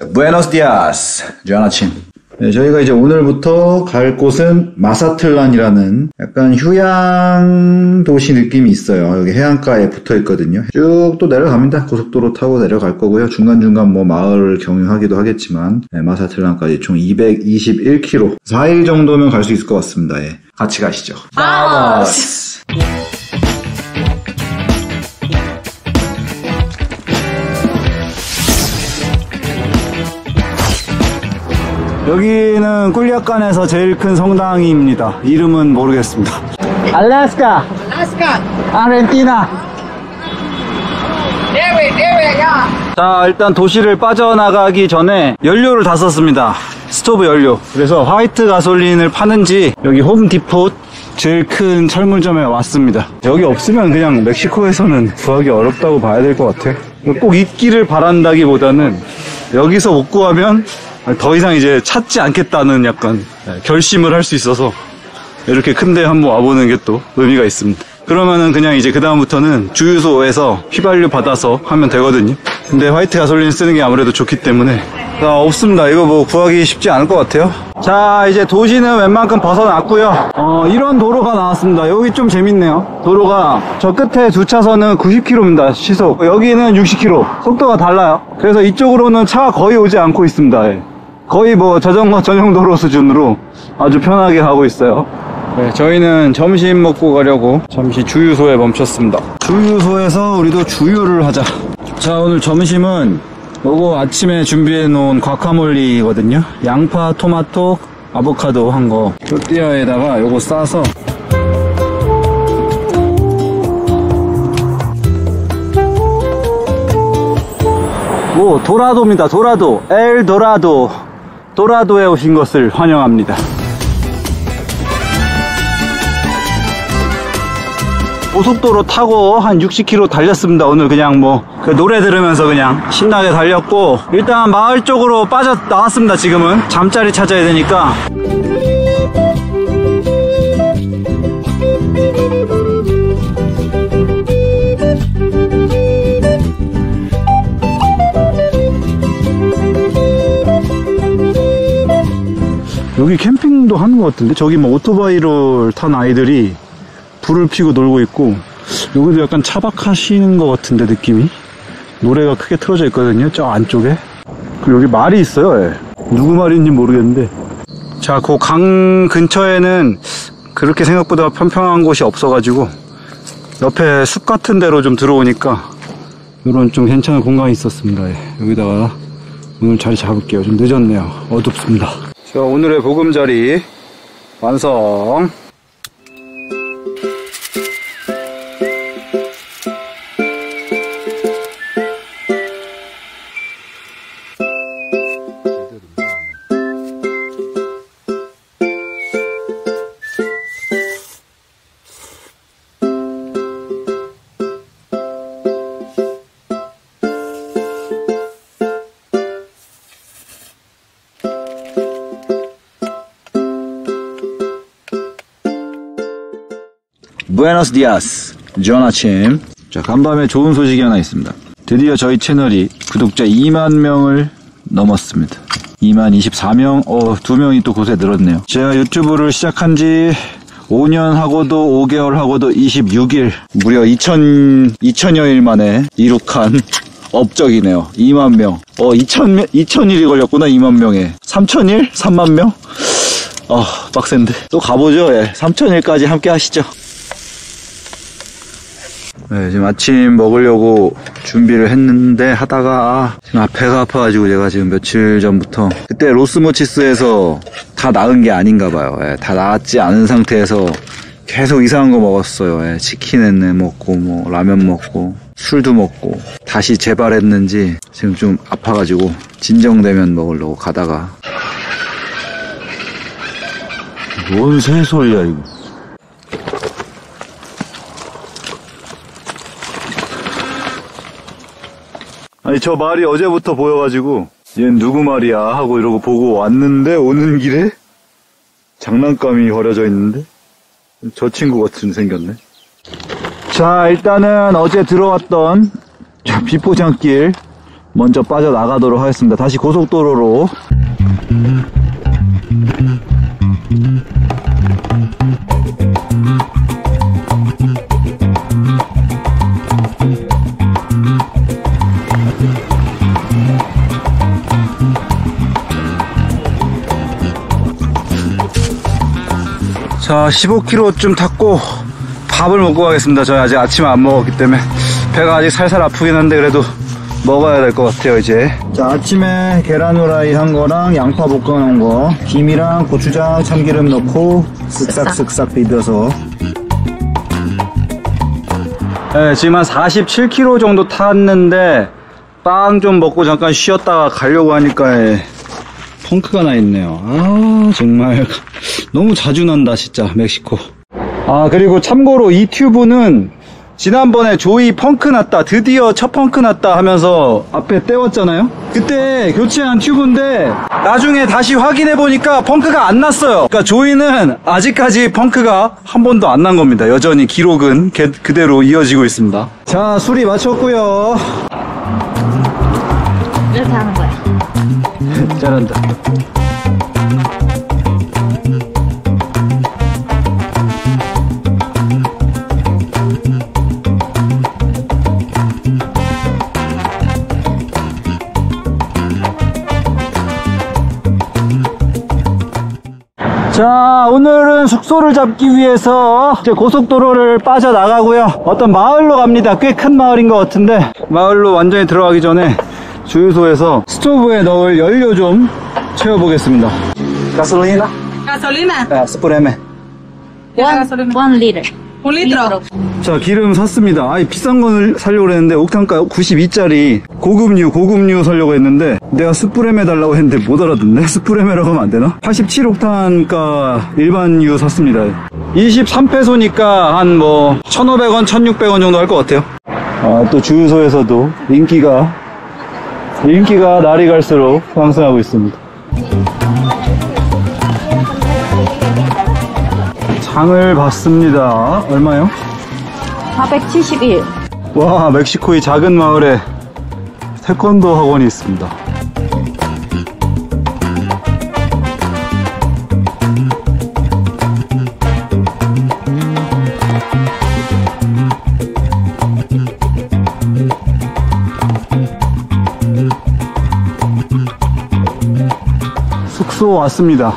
부에노스 디아스, 좋은 아침. 네, 저희가 이제 오늘부터 갈 곳은 마사틀란이라는 약간 휴양 도시 느낌이 있어요. 여기 해안가에 붙어 있거든요. 쭉 또 내려갑니다. 고속도로 타고 내려갈 거고요. 중간중간 뭐 마을을 경유하기도 하겠지만, 네, 마사틀란까지 총 221km. 4일 정도면 갈 수 있을 것 같습니다. 예. 같이 가시죠. 바모스! 여기는 꿀약간에서 제일 큰 성당입니다. 이름은 모르겠습니다. 알래스카! 아르헨티나! 자, 일단 도시를 빠져나가기 전에 연료를 다 썼습니다. 스토브 연료. 그래서 화이트 가솔린을 파는지 여기 홈디포 제일 큰 철물점에 왔습니다. 여기 없으면 그냥 멕시코에서는 구하기 어렵다고 봐야 될 것 같아. 꼭 있기를 바란다기보다는 여기서 못 구하면 더 이상 이제 찾지 않겠다는 약간 결심을 할 수 있어서 이렇게 큰데 한번 와보는 게 또 의미가 있습니다. 그러면은 그냥 이제 그 다음부터는 주유소에서 휘발유 받아서 하면 되거든요. 근데 화이트 가솔린 쓰는 게 아무래도 좋기 때문에 없습니다. 이거 뭐 구하기 쉽지 않을 것 같아요. 자, 이제 도시는 웬만큼 벗어났고요. 이런 도로가 나왔습니다. 여기 좀 재밌네요. 도로가 저 끝에 두 차선은 90km입니다. 시속. 여기는 60km. 속도가 달라요. 그래서 이쪽으로는 차가 거의 오지 않고 있습니다. 예. 거의 뭐 자전거 전용 도로 수준으로 아주 편하게 가고 있어요. 네, 저희는 점심 먹고 가려고 잠시 주유소에 멈췄습니다. 주유소에서 우리도 주유를 하자. 자, 오늘 점심은 요거 아침에 준비해 놓은 과카몰리거든요. 양파, 토마토, 아보카도 한 거 토띠아에다가 요거 싸서 오, 도라도입니다. 도라도, 엘도라도. 도라도에 오신 것을 환영합니다. 고속도로 타고 한 60km 달렸습니다. 오늘 그냥 뭐 그 노래 들으면서 그냥 신나게 달렸고, 일단 마을 쪽으로 빠져나왔습니다. 지금은 잠자리 찾아야 되니까. 여기 캠핑도 하는 것 같은데, 저기 뭐 오토바이를 탄 아이들이 불을 피고 놀고 있고, 여기도 약간 차박하시는 것 같은데 느낌이. 노래가 크게 틀어져 있거든요, 저 안쪽에. 그리고 여기 말이 있어요. 예. 누구 말인지 모르겠는데. 자, 그 강 근처에는 그렇게 생각보다 평평한 곳이 없어가지고 옆에 숲 같은 데로 좀 들어오니까 이런 좀 괜찮은 공간이 있었습니다. 예. 여기다가 오늘 자리 잡을게요. 좀 늦었네요. 어둡습니다. 자, 오늘의 보금자리 완성. 부에노스 디아스, 좋은 아침. 자, 간밤에 좋은 소식이 하나 있습니다. 드디어 저희 채널이 구독자 2만 명을 넘었습니다. 2만 24명, 2명이 또 곳에 늘었네요. 제가 유튜브를 시작한 지 5년 하고도 5개월 하고도 26일, 무려 2000여일 만에 이룩한 업적이네요. 2만 명. 2000일이 걸렸구나, 2만 명에. 3000일? 3만 명? 빡센데. 또 가보죠, 예. 3000일까지 함께 하시죠. 네, 지금 아침 먹으려고 준비를 했는데 하다가 지금 배가 아파가지고 제가 지금 며칠 전부터 그때 로스모치스에서 다 나은 게 아닌가 봐요. 예, 다 나았지 않은 상태에서 계속 이상한 거 먹었어요. 예, 치킨 먹고 뭐 라면 먹고 술도 먹고 다시 재발했는지 지금 좀 아파가지고 진정되면 먹으려고 가다가. 뭔 새소리야 이거. 아니, 저 말이 어제부터 보여가지고 얘는 누구 말이야 하고 이러고 보고 왔는데, 오는 길에 장난감이 버려져 있는데 저 친구 같은 생겼네. 자, 일단은 어제 들어왔던 비포장길 먼저 빠져나가도록 하겠습니다. 다시 고속도로로. 자, 15km쯤 탔고 밥을 먹고 가겠습니다. 저희 아직 아침 안 먹었기 때문에 배가 아직 살살 아프긴 한데 그래도 먹어야 될 것 같아요. 이제 자, 아침에 계란 후라이 한 거랑 양파 볶아 놓은 거, 김이랑 고추장 참기름 넣고 쓱싹쓱싹 비벼서. 네, 지금 한 47km 정도 탔는데 빵 좀 먹고 잠깐 쉬었다가 가려고 하니까 펑크가 나 있네요. 아, 정말 너무 자주 난다 진짜 멕시코. 아, 그리고 참고로 이 튜브는 지난번에 조이 펑크 났다, 드디어 첫 펑크 났다 하면서 앞에 떼웠잖아요. 그때 교체한 튜브인데 나중에 다시 확인해보니까 펑크가 안 났어요. 그러니까 조이는 아직까지 펑크가 한 번도 안 난 겁니다. 여전히 기록은 그대로 이어지고 있습니다. 자, 수리 마쳤고요. 이렇게 하는 거야. 잘한다. 자, 오늘은 숙소를 잡기 위해서 이제 고속도로를 빠져나가고요. 어떤 마을로 갑니다. 꽤 큰 마을인 것 같은데 마을로 완전히 들어가기 전에 주유소에서 스토브에 넣을 연료 좀 채워보겠습니다. 가솔리나? Gasolina. 스프레메. One liter. Un litro. 자, 기름 샀습니다. 아이, 비싼 걸 사려고 했는데 옥탄가 92짜리 고급류 사려고 했는데 내가 스프레메 달라고 했는데 못 알아듣네. 스프레메라고 하면 안 되나? 87옥탄가 일반유 샀습니다. 23페소니까 한 뭐 1,500원, 1,600원 정도 할 것 같아요. 아, 또 주유소에서도 인기가 날이 갈수록 상승하고 있습니다. 장을 봤습니다. 얼마요? 471. 와, 멕시코의 작은 마을에 태권도 학원이 있습니다. 숙소 왔습니다.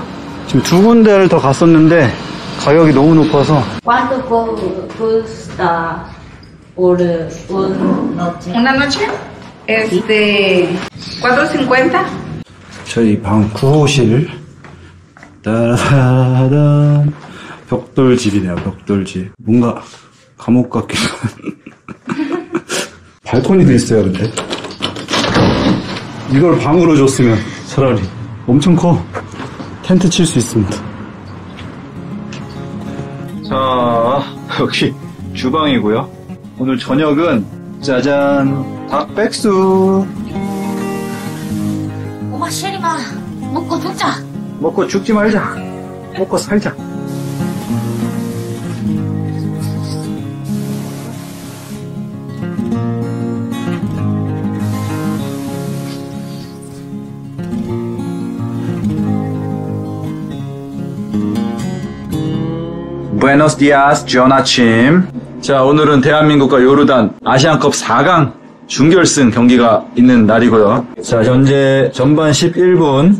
지금 두 군데를 더 갔었는데 가격이 너무 높아서. ¿Cuánto cuesta por un noche? Una noche. 4.50. 저희 방 9호실. 따라단. 벽돌집이네요, 벽돌집. 뭔가 감옥 같기도 한. 발코니도 있어요, 근데. 이걸 방으로 줬으면 차라리. 엄청 커. 텐트 칠 수 있습니다. 자, 여기 주방이고요. 오늘 저녁은 짜잔, 닭백숙. 엄마, 쉐리마, 먹고 죽자. 먹고 죽지 말자. 먹고 살자. Buenos dias, 좋은 아침. 자, 오늘은 대한민국과 요르단 아시안컵 4강 준결승 경기가 있는 날이고요. 자, 현재 전반 11분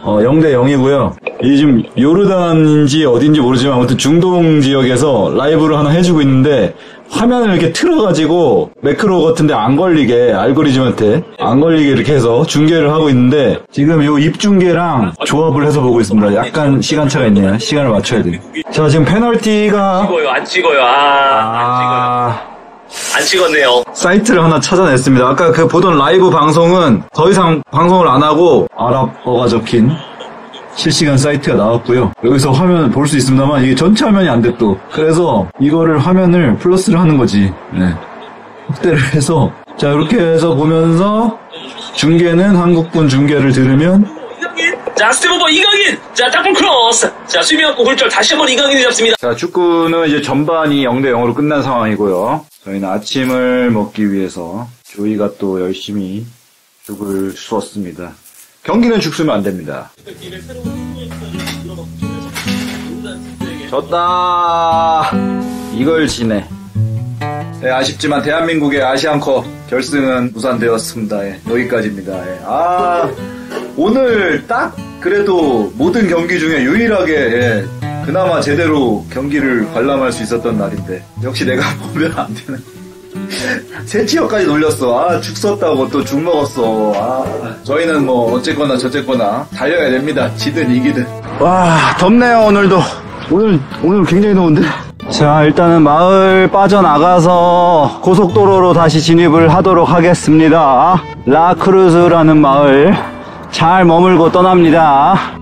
0대 0이고요. 이 지금 요르단인지 어딘지 모르지만 아무튼 중동 지역에서 라이브를 하나 해주고 있는데 화면을 이렇게 틀어가지고 매크로 같은데 안 걸리게, 알고리즘한테 안 걸리게 이렇게 해서 중계를 하고 있는데 지금 요 입중계랑 조합을 해서 보고 있습니다. 약간 시간차가 있네요. 시간을 맞춰야 돼요. 자, 지금 페널티가 안 찍어요. 안 찍었네요. 사이트를 하나 찾아냈습니다. 아까 그 보던 라이브 방송은 더 이상 방송을 안 하고 아랍어가 적힌 실시간 사이트가 나왔고요. 여기서 화면을 볼 수 있습니다만 이게 전체 화면이 안 돼 또. 그래서 이거를 화면을 플러스를 하는 거지. 네. 확대를 해서 자, 이렇게 해서 보면서 중계는 한국분 중계를 들으면 자, 스텝 오버 이강인. 자, 땅볼 크로스. 자, 수비하고 홀절 다시 한번 이강인이 잡습니다. 자, 축구는 이제 전반이 0대 0으로 끝난 상황이고요. 저희는 아침을 먹기 위해서 조이가 또 열심히 죽을 주었습니다. 경기는 죽으면 안 됩니다. 졌다. 이걸 지네. 네, 아쉽지만 대한민국의 아시안컵 결승은 무산되었습니다. 예, 여기까지입니다. 예. 오늘 딱 그래도 모든 경기 중에 유일하게 예, 그나마 제대로 경기를 관람할 수 있었던 날인데 역시 내가 보면 안 되네. 세 티어까지 놀렸어. 죽 썼다고 또 죽 먹었어. 저희는 뭐 어쨌거나 저쨌거나 달려야 됩니다. 지든 이기든. 와, 덥네요. 오늘도. 오늘 굉장히 더운데. 자, 일단은 마을 빠져나가서 고속도로로 다시 진입을 하도록 하겠습니다. 라크루즈라는 마을 잘 머물고 떠납니다.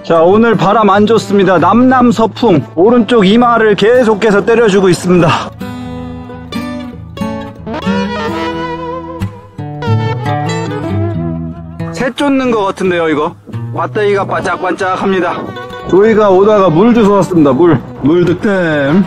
자, 오늘 바람 안 좋습니다. 남남서풍 오른쪽 이마를 계속해서 때려주고 있습니다. 새 쫓는 것 같은데요, 이거. 배터리가 반짝반짝합니다. 저희가 오다가 물 주워 왔습니다. 물 득템.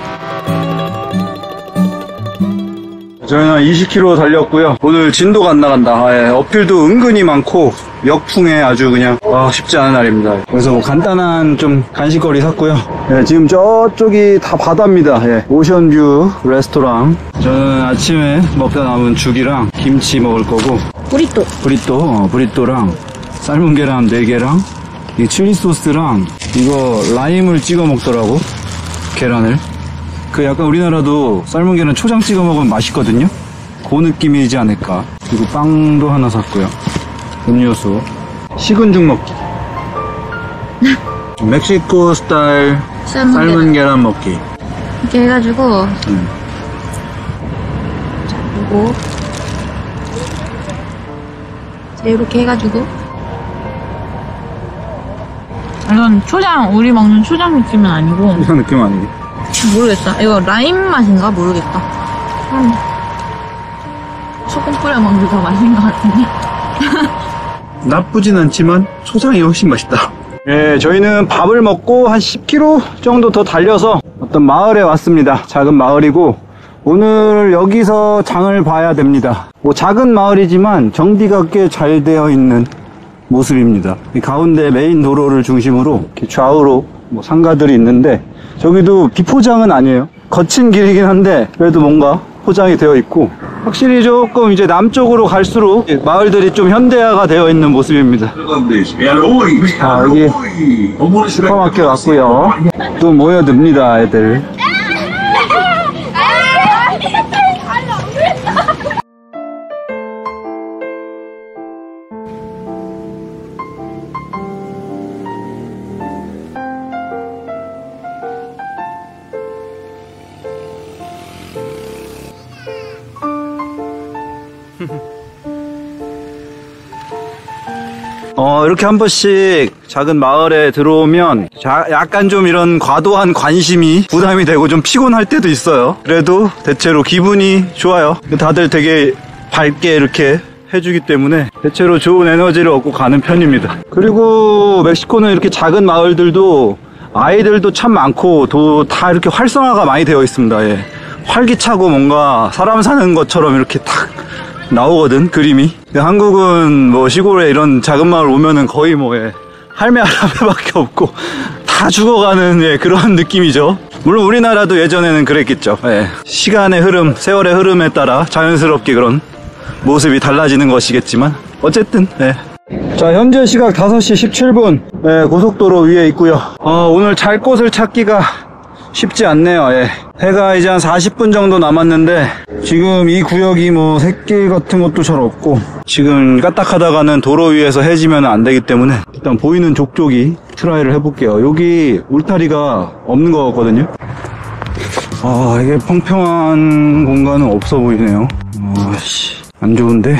저희는 20km 달렸고요. 오늘 진도가 안 나간다. 예, 어필도 은근히 많고 역풍에 아주 그냥 쉽지 않은 날입니다. 그래서 뭐 간단한 좀 간식거리 샀고요. 예, 지금 저쪽이 다 바다입니다. 예, 오션뷰 레스토랑. 저는 아침에 먹다 남은 죽이랑 김치 먹을 거고 브리또랑 삶은 계란 4개랑 이 칠리 소스랑 이거 라임을 찍어 먹더라고. 계란을. 그 약간 우리나라도 삶은 계란 초장 찍어 먹으면 맛있거든요. 그 느낌이지 않을까. 그리고 빵도 하나 샀고요. 음료수. 식은 죽 먹기. 멕시코 스타일 삶은 계란 먹기. 이렇게 해가지고 자, 요거 자, 이렇게 해가지고 이건 초장, 우리 먹는 초장 느낌은 아니고 초장 느낌 아니지? 모르겠다. 이거 라임 맛인가? 모르겠다. 소금 뿌려 먹는 게 더 맛있는 것 같은데. 나쁘진 않지만 초장이 훨씬 맛있다. 예, 저희는 밥을 먹고 한 10km 정도 더 달려서 어떤 마을에 왔습니다. 작은 마을이고 오늘 여기서 장을 봐야 됩니다. 뭐 작은 마을이지만 정비가 꽤 잘 되어 있는 모습입니다. 이 가운데 메인 도로를 중심으로 이렇게 좌우로 뭐 상가들이 있는데 저기도 비포장은 아니에요. 거친 길이긴 한데 그래도 뭔가 포장이 되어 있고 확실히 조금 이제 남쪽으로 갈수록 마을들이 좀 현대화가 되어 있는 모습입니다. 자, 여기 슈퍼마켓 왔고요. 또 모여듭니다, 애들. 이렇게 한 번씩 작은 마을에 들어오면 약간 좀 이런 과도한 관심이 부담이 되고 좀 피곤할 때도 있어요. 그래도 대체로 기분이 좋아요. 다들 되게 밝게 이렇게 해주기 때문에 대체로 좋은 에너지를 얻고 가는 편입니다. 그리고 멕시코는 이렇게 작은 마을들도 아이들도 참 많고 다 이렇게 활성화가 많이 되어 있습니다. 예. 활기차고 뭔가 사람 사는 것처럼 이렇게 탁 나오거든, 그림이. 한국은 뭐 시골에 이런 작은 마을 오면은 거의 뭐 할매 할아버지밖에 없고 다 죽어가는 그런 느낌이죠. 물론 우리나라도 예전에는 그랬겠죠. 시간의 흐름, 세월의 흐름에 따라 자연스럽게 그런 모습이 달라지는 것이겠지만 어쨌든 자, 현재 시각 5시 17분 고속도로 위에 있고요. 오늘 잘 곳을 찾기가 쉽지 않네요. 해가 이제 한 40분 정도 남았는데 지금 이 구역이 뭐 새길 같은 것도 잘 없고 지금 까딱하다가는 도로 위에서 해지면 안 되기 때문에 일단 보이는 족족이 트라이를 해볼게요. 여기 울타리가 없는 것 같거든요. 이게 평평한 공간은 없어 보이네요. 안 좋은데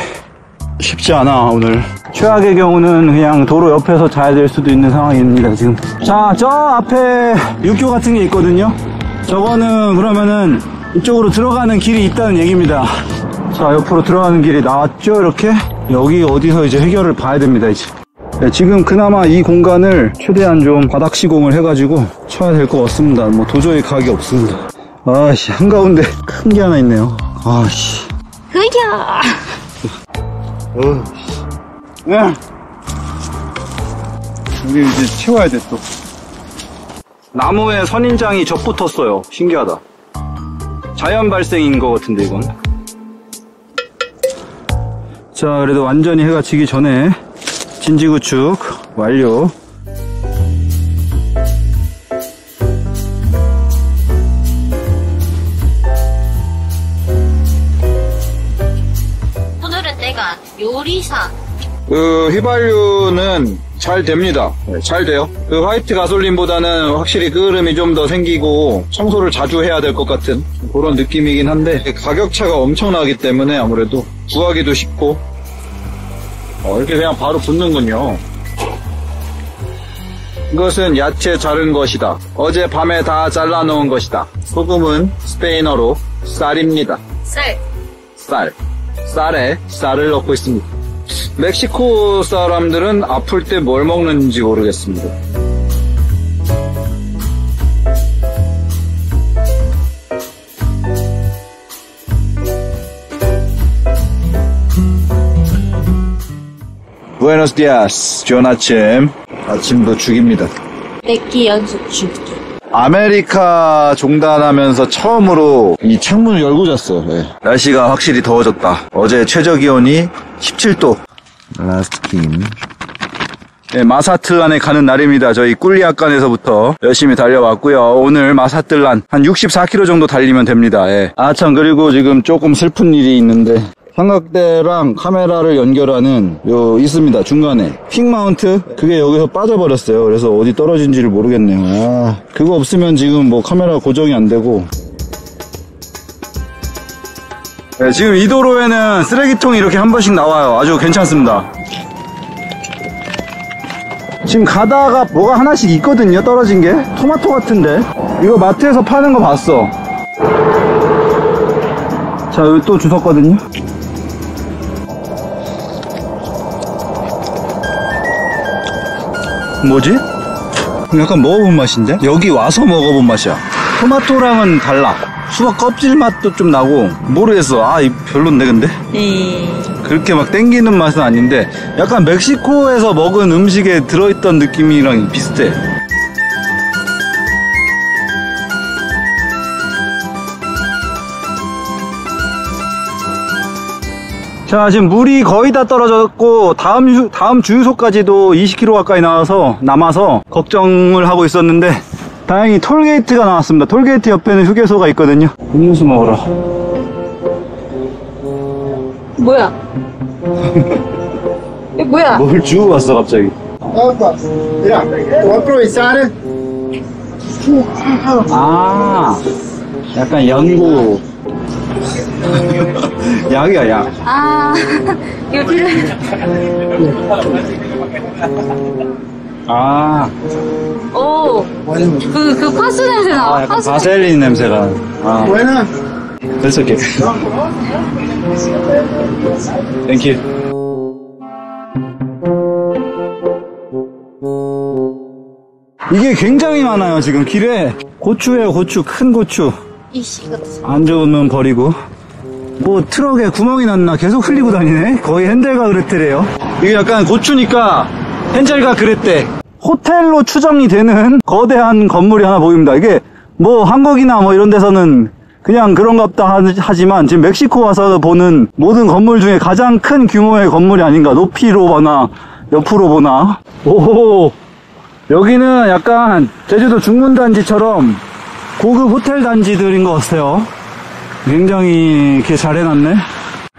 쉽지 않아. 오늘 최악의 경우는 그냥 도로 옆에서 자야 될 수도 있는 상황입니다 지금. 자, 저 앞에 육교 같은 게 있거든요. 저거는 그러면은 이쪽으로 들어가는 길이 있다는 얘기입니다. 자, 옆으로 들어가는 길이 나왔죠. 이렇게 여기 어디서 이제 해결을 봐야 됩니다, 이제. 네, 지금 그나마 이 공간을 최대한 좀 바닥 시공을 해가지고 쳐야 될 것 같습니다. 뭐 도저히 각이 없습니다. 아씨, 한가운데 큰 게 하나 있네요. 아씨. 흐야. 야. 여기 이제 채워야 돼, 또. 나무에 선인장이 접붙었어요. 신기하다. 자연 발생인 것 같은데, 이건. 자, 그래도 완전히 해가 지기 전에 진지구축 완료. 오늘은 내가 요리사. 그 휘발유는 잘 됩니다. 네, 잘 돼요. 그 화이트 가솔린보다는 확실히 끄름이 좀 더 생기고 청소를 자주 해야 될 것 같은 그런 느낌이긴 한데 가격 차가 엄청나기 때문에 아무래도 구하기도 쉽고 이렇게 그냥 바로 붙는군요. 이것은 야채 자른 것이다. 어젯밤에 다 잘라놓은 것이다. 소금은 스페인어로 쌀입니다. 쌀에 쌀을 넣고 있습니다. 멕시코 사람들은 아플 때 뭘 먹는지 모르겠습니다. Buenos dias. 좋은 아침. 아침도 죽입니다. 내끼 연속 죽기. 아메리카 종단하면서 처음으로 이 창문을 열고 잤어. 네. 날씨가 확실히 더워졌다. 어제 최저 기온이 17도. 라스트킴. 네, 마사틀란에 가는 날입니다. 저희 꿀리아칸에서부터 열심히 달려왔고요. 오늘 마사틀란 한 64km 정도 달리면 됩니다. 예. 아 참, 그리고 지금 조금 슬픈 일이 있는데 삼각대랑 카메라를 연결하는 있습니다. 중간에 픽 마운트, 그게 여기서 빠져버렸어요. 그래서 어디 떨어진지를 모르겠네요. 그거 없으면 지금 뭐 카메라 고정이 안 되고. 네, 지금 이 도로에는 쓰레기통이 이렇게 한 번씩 나와요. 아주 괜찮습니다. 지금 가다가 뭐가 하나씩 있거든요, 떨어진 게. 토마토 같은데. 이거 마트에서 파는 거 봤어. 자, 여기 또 주웠거든요. 뭐지? 약간 먹어본 맛인데? 여기 와서 먹어본 맛이야. 토마토랑은 달라. 수박 껍질 맛도 좀 나고. 모르겠어. 별론데 근데? 그렇게 막 땡기는 맛은 아닌데 약간 멕시코에서 먹은 음식에 들어있던 느낌이랑 비슷해. 자, 지금 물이 거의 다 떨어졌고 다음 주유소까지도 20km 가까이 남아서 걱정을 하고 있었는데 다행히 톨게이트가 나왔습니다. 톨게이트 옆에는 휴게소가 있거든요. 음료수 먹으러. 뭐야? 이게 뭐야? 뭘 주고 왔어 갑자기? Mira, te voy a aprovechar. 약간 연고. 약이야, 약. 이거 필요해. 오, 그 파스 냄새 나. 약간 바셀린 냄새가. Buena. That's okay. Thank you. 이게 굉장히 많아요, 지금 길에. 고추예요, 고추. 큰 고추. 이씨 같은. 안 좋으면 버리고. 뭐 트럭에 구멍이 났나 계속 흘리고 다니네. 거의 핸델과 그랬대래요. 이게 약간 고추니까 핸젤과 그랬대. 호텔로 추정이 되는 거대한 건물이 하나 보입니다. 이게 뭐 한국이나 뭐 이런 데서는 그냥 그런갑다 하지만 지금 멕시코 와서 보는 모든 건물 중에 가장 큰 규모의 건물이 아닌가. 높이로 보나 옆으로 보나. 오, 여기는 약간 제주도 중문단지처럼 고급 호텔 단지들인 것 같아요. 굉장히 이렇게 잘 해놨네.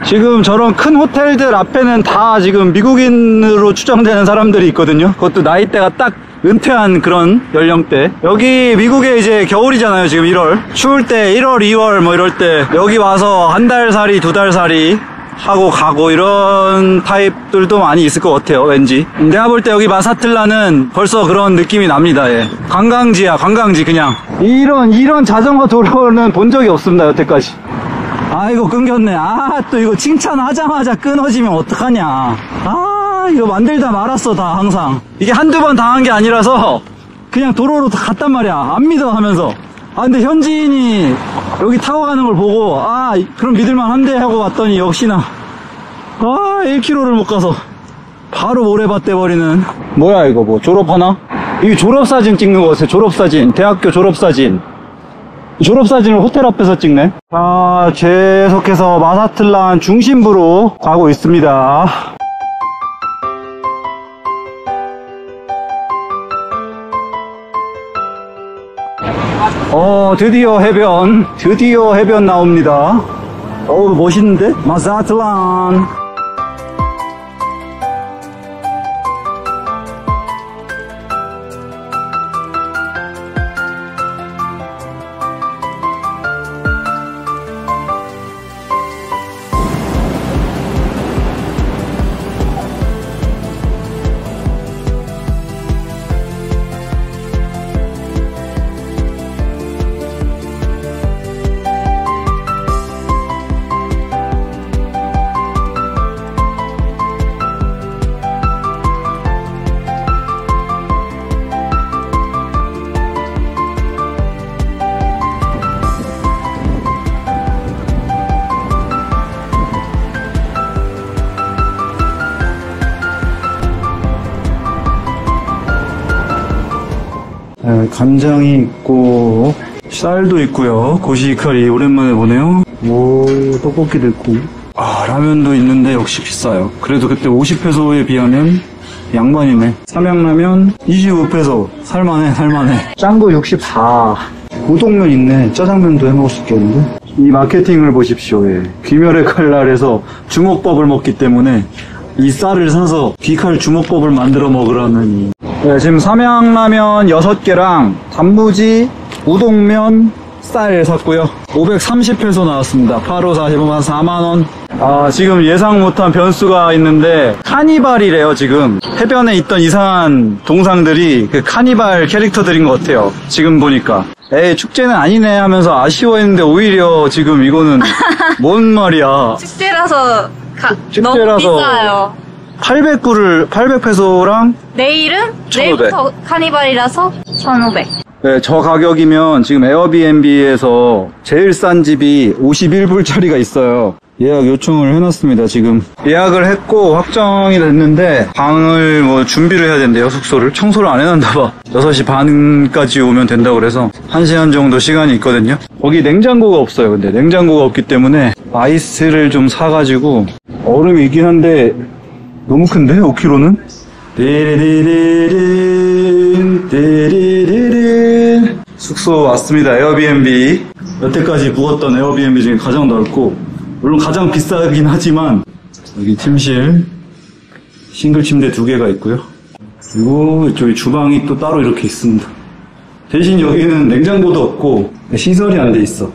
지금 저런 큰 호텔들 앞에는 다 지금 미국인으로 추정되는 사람들이 있거든요. 그것도 나이대가 딱 은퇴한 그런 연령대. 여기 미국에 이제 겨울이잖아요, 지금 1월. 추울 때 1월, 2월 뭐 이럴 때 여기 와서 한 달 살이, 두 달 살이 하고 가고 이런 타입들도 많이 있을 것 같아요, 왠지. 내가 볼 때 여기 마사틀란은 벌써 그런 느낌이 납니다. 예. 관광지야, 관광지 그냥. 이런 자전거 도로는 본 적이 없습니다, 여태까지. 아이고 끊겼네. 아 또 이거 칭찬하자마자 끊어지면 어떡하냐. 아 이거 만들다 말았어 다 항상. 이게 한두 번 당한 게 아니라서 그냥 도로로 다 갔단 말이야. 안 믿어 하면서. 아 근데 현지인이 여기 타고 가는 걸 보고 아 그럼 믿을만 한데 하고 왔더니 역시나 1km를 못 가서 바로 모래밭 돼버리는. 뭐야 이거 뭐 졸업하나? 이게 졸업사진 찍는 거 같아. 졸업사진, 대학교 졸업사진. 졸업사진을 호텔 앞에서 찍네. 자, 계속해서 마사틀란 중심부로 가고 있습니다. 드디어 해변 나옵니다. 어우, 멋있는데? 마사틀란. 간장이 있고 쌀도 있고요. 고시카리 오랜만에 보네요. 오, 떡볶이도 있고 라면도 있는데 역시 비싸요. 그래도 그때 50페소에 비하면 양반이네. 삼양라면 25페소. 살만해. 짱구 64. 우동면 있네. 짜장면도 해먹을 수 있겠는데. 이 마케팅을 보십시오. 예. 귀멸의 칼날에서 주먹밥을 먹기 때문에 이 쌀을 사서 귀칼 주먹밥을 만들어 먹으라는 네, 지금 삼양라면 6개랑 단무지, 우동면, 쌀 샀고요. 530페소 나왔습니다. 8호 45만 4만원. 지금 예상 못한 변수가 있는데 카니발이래요. 지금 해변에 있던 이상한 동상들이 그 카니발 캐릭터들인 것 같아요. 지금 보니까 에이 축제는 아니네 하면서 아쉬워했는데 오히려 지금 이거는 뭔 말이야. 축제라서 축제라서 너무 비싸요. 800페소랑 내일은 1,500. 내일부터 카니발이라서 1,500. 네, 저 가격이면 지금 에어비앤비에서 제일 싼 집이 51불짜리가 있어요. 예약 요청을 해놨습니다. 지금 예약을 했고 확정이 됐는데 방을 뭐 준비를 해야 된대요. 숙소를 청소를 안 해놨나봐. 6시 반까지 오면 된다고 그래서 1시간 정도 시간이 있거든요. 거기 냉장고가 없어요. 근데 냉장고가 없기 때문에 아이스를 좀 사가지고 얼음이 있긴 한데 너무 큰데? 5kg는? 띠리리린 숙소 왔습니다. 에어비앤비. 여태까지 묵었던 에어비앤비 중에 가장 넓고 물론 가장 비싸긴 하지만 여기 팀실 싱글 침대 2개가 있고요. 그리고 이쪽에 주방이 또 따로 이렇게 있습니다. 대신 여기는 냉장고도 없고 시설이 안 돼 있어.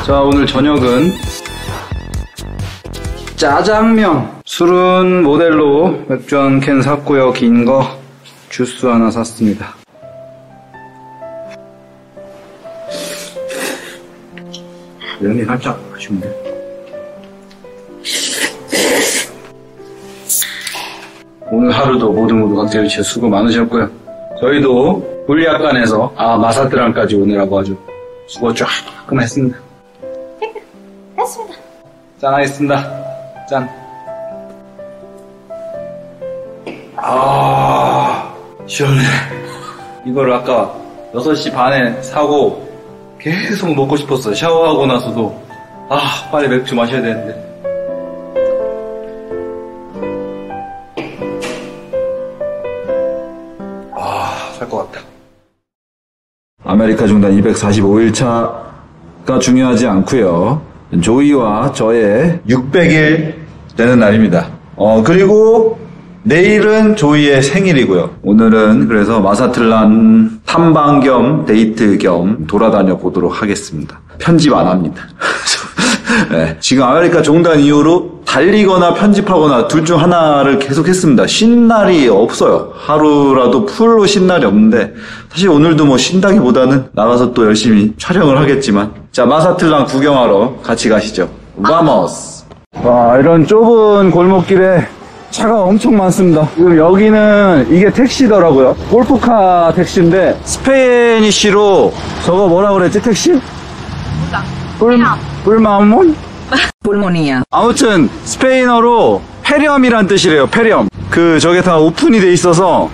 자, 오늘 저녁은 짜장면. 술은 모델로 맥주 한 캔 샀고요. 긴 거 주스 하나 샀습니다. 면이 살짝 아쉬운데. 오늘 하루도 모두 각자의 수고 많으셨고요. 저희도 불리학관에서 마사트란까지 오느라고 아주 수고 조금 했습니다. 했습니다. 짠 하겠습니다. 짠. 시원해. 이거를 아까 6시 반에 사고 계속 먹고 싶었어요. 샤워하고 나서도 빨리 맥주 마셔야 되는데. 살 것 같다. 아메리카 중단 245일차 가 중요하지 않고요. 조이와 저의 600일 되는 날입니다. 그리고 내일은 조이의 생일이고요. 오늘은 그래서 마사틀란 탐방 겸 데이트 겸 돌아다녀 보도록 하겠습니다. 편집 안 합니다. 네, 지금 아메리카 종단 이후로 달리거나 편집하거나 둘 중 하나를 계속 했습니다. 쉰 날이 없어요. 하루라도 풀로 쉰 날이 없는데 사실 오늘도 뭐 쉰다기보다는 나가서 또 열심히 촬영을 하겠지만 자, 마사틀란 구경하러 같이 가시죠. 바모스. 와, 이런 좁은 골목길에 차가 엄청 많습니다. 지금 여기는 이게 택시더라고요. 골프카 택시인데 스페니쉬로 저거 뭐라 그랬지 택시? 뿔마몬? Pulmonía. 아무튼 스페인어로 페렴이란 뜻이래요. 페렴. 저게 다 오픈이 돼 있어서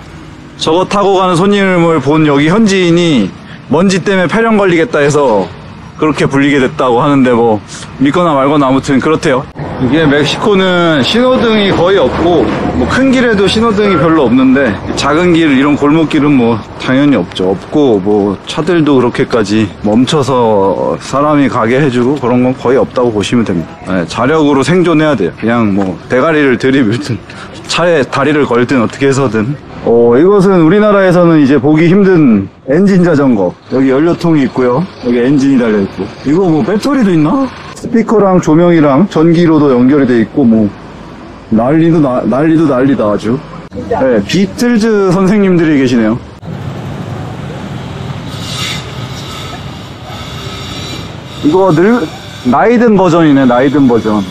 저거 타고 가는 손님을 본 여기 현지인이 먼지 때문에 폐렴 걸리겠다 해서 그렇게 불리게 됐다고 하는데 뭐 믿거나 말거나 아무튼 그렇대요. 이게 멕시코는 신호등이 거의 없고 뭐 큰 길에도 신호등이 별로 없는데 작은 길 이런 골목길은 뭐 당연히 없고 뭐 차들도 그렇게까지 멈춰서 사람이 가게 해주고 그런 건 거의 없다고 보시면 됩니다. 네, 자력으로 생존해야 돼요. 그냥 뭐 대가리를 들이밀든 차에 다리를 걸든 어떻게 해서든. 이것은 우리나라에서는 이제 보기 힘든 엔진 자전거. 여기 연료통이 있고요. 여기 엔진이 달려있고. 이거 뭐 배터리도 있나? 스피커랑 조명이랑 전기로도 연결이 돼 있고, 뭐, 난리도 난리다, 아주. 네, 비틀즈 선생님들이 계시네요. 이거 나이든 버전이네, 나이든 버전.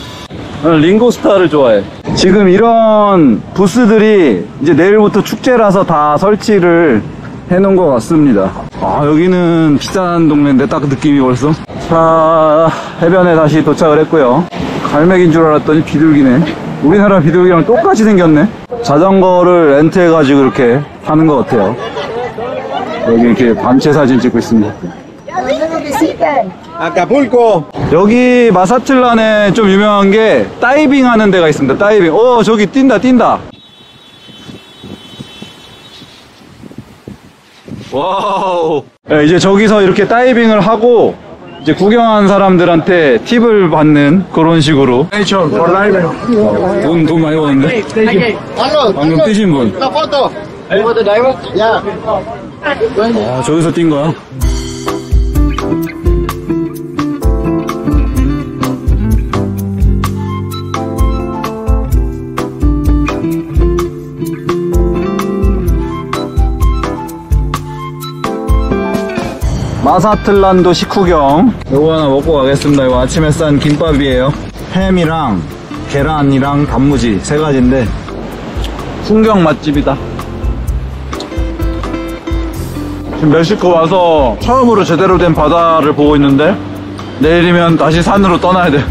나는 링고스타를 좋아해. 지금 이런 부스들이 이제 내일부터 축제라서 다 설치를 해놓은 것 같습니다. 여기는 비싼 동네인데 딱 느낌이 벌써. 자, 해변에 다시 도착을 했고요. 갈매기인 줄 알았더니 비둘기네. 우리나라 비둘기랑 똑같이 생겼네. 자전거를 렌트해가지고 이렇게 하는 것 같아요. 여기 이렇게 단체 사진 찍고 있습니다. 아카풀코. 여기 마사틀란에 좀 유명한 게 다이빙 하는 데가 있습니다. 다이빙. 저기 뛴다. 와우. 네, 이제 저기서 이렇게 다이빙을 하고 이제 구경한 사람들한테 팁을 받는 그런 식으로. 돈 많이 버는데? 방금 뛰신 분. 저기서 뛴 거야? 마사틀란도 식후경. 요거 하나 먹고 가겠습니다. 이거 아침에 싼 김밥이에요. 햄이랑 계란이랑 단무지 3가지인데 풍경 맛집이다. 지금 멕시코 와서 처음으로 제대로 된 바다를 보고 있는데 내일이면 다시 산으로 떠나야 돼.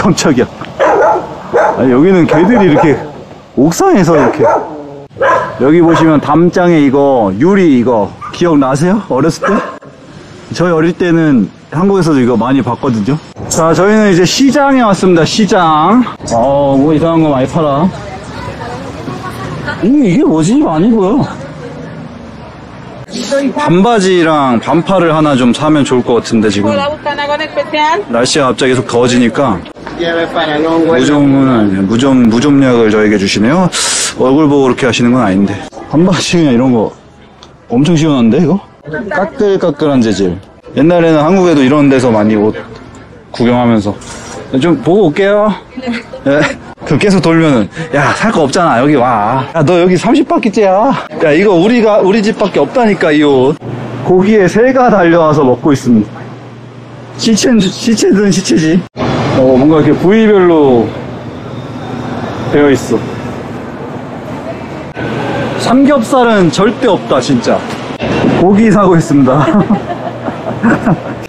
깜짝이야. 여기는 개들이 이렇게 옥상에서 이렇게. 여기 보시면 담장에 이거 유리 이거 기억나세요? 어렸을 때? 저희 어릴 때는 한국에서도 이거 많이 봤거든요. 자, 저희는 이제 시장에 왔습니다. 시장. 뭐 이상한 거 많이 팔아. 이게 뭐지? 많이 보여. 반바지랑 반팔을 하나 좀 사면 좋을 것 같은데 지금 날씨가 갑자기 계속 더워지니까. 무좀약을 저에게 주시네요. 얼굴 보고 그렇게 하시는 건 아닌데. 반바지나 이런 거 엄청 시원한데 이거? 까끌까끌한 재질. 옛날에는 한국에도 이런 데서 많이 옷 구경하면서 좀 보고 올게요. 네. 그럼 계속 돌면은 야, 살 거 없잖아. 여기 와. 야, 너 여기 30바퀴째야. 야, 이거 우리 집밖에 없다니까 이 옷. 고기에 새가 달려와서 먹고 있습니다. 시체든 시체지. 뭔가 이렇게 부위별로 되어 있어. 삼겹살은 절대 없다 진짜. 고기 사고 있습니다.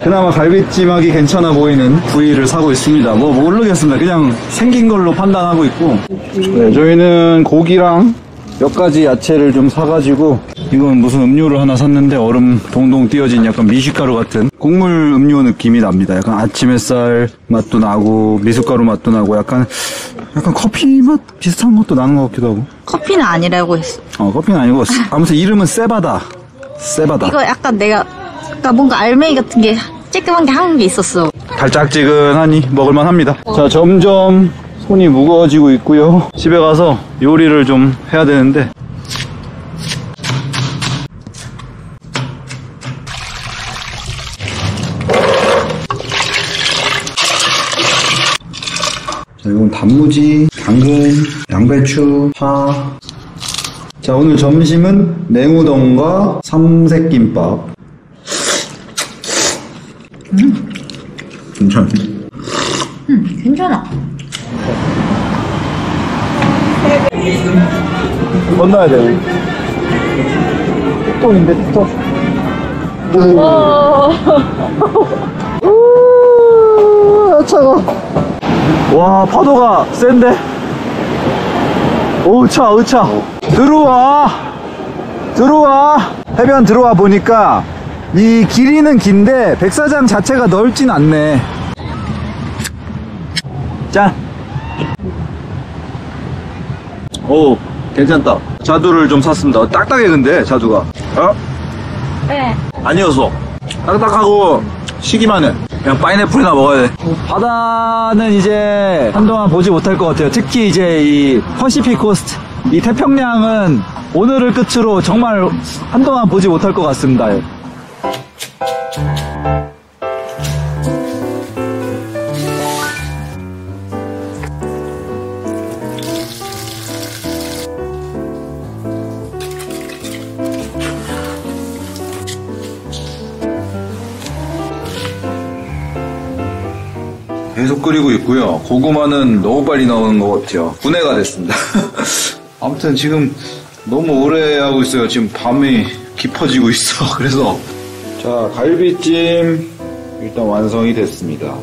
그나마 갈비찜하기 괜찮아 보이는 부위를 사고 있습니다. 뭐 모르겠습니다. 그냥 생긴 걸로 판단하고 있고. 네, 저희는 고기랑 몇 가지 야채를 좀 사가지고, 이건 무슨 음료를 하나 샀는데 얼음 동동 띄어진 약간 미숫가루 같은 곡물 음료 느낌이 납니다. 약간 아침 햇살 맛도 나고 미숫가루 맛도 나고 약간 커피 맛 비슷한 것도 나는 것 같기도 하고. 커피는 아니라고 했어. 커피는 아니고 아무튼 이름은 세바다. 이거 약간 내가 뭔가 알맹이 같은 게 쬐끄만 게 한 게 있었어. 달짝지근하니 먹을만 합니다. 자, 점점 손이 무거워지고 있고요. 집에 가서 요리를 좀 해야 되는데. 자, 이건 단무지, 당근, 양배추, 파. 자, 오늘 점심은 냉우동과 삼색김밥. 괜찮아. 괜찮아. 건너야 돼. 틱톡인데, 틱톡. 차가. 와, 파도가 센데? 오, 으차. 들어와. 해변 들어와 보니까 이 길이는 긴데 백사장 자체가 넓진 않네. 짠. 오, 괜찮다. 자두를 좀 샀습니다. 딱딱해 근데 자두가. 네. 아니었어. 딱딱하고 시기만 해. 그냥 파인애플이나 먹어야 돼. 바다는 이제 한동안 보지 못할 것 같아요. 특히 이제 이 퍼시픽 코스트, 이 태평양은 오늘을 끝으로 정말 한동안 보지 못할 것 같습니다. 계속 끓이고 있고요. 고구마는 너무 빨리 나오는 것 같아요. 분해가 됐습니다. 아무튼 지금 너무 오래 하고 있어요. 지금 밤이 깊어지고 있어. 그래서 자, 갈비찜 일단 완성이 됐습니다.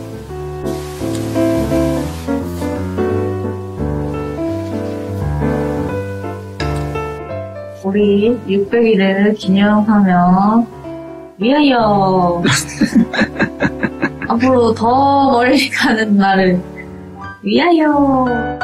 우리 600일을 기념하며 위하여 앞으로 더 멀리 가는 날을 위하여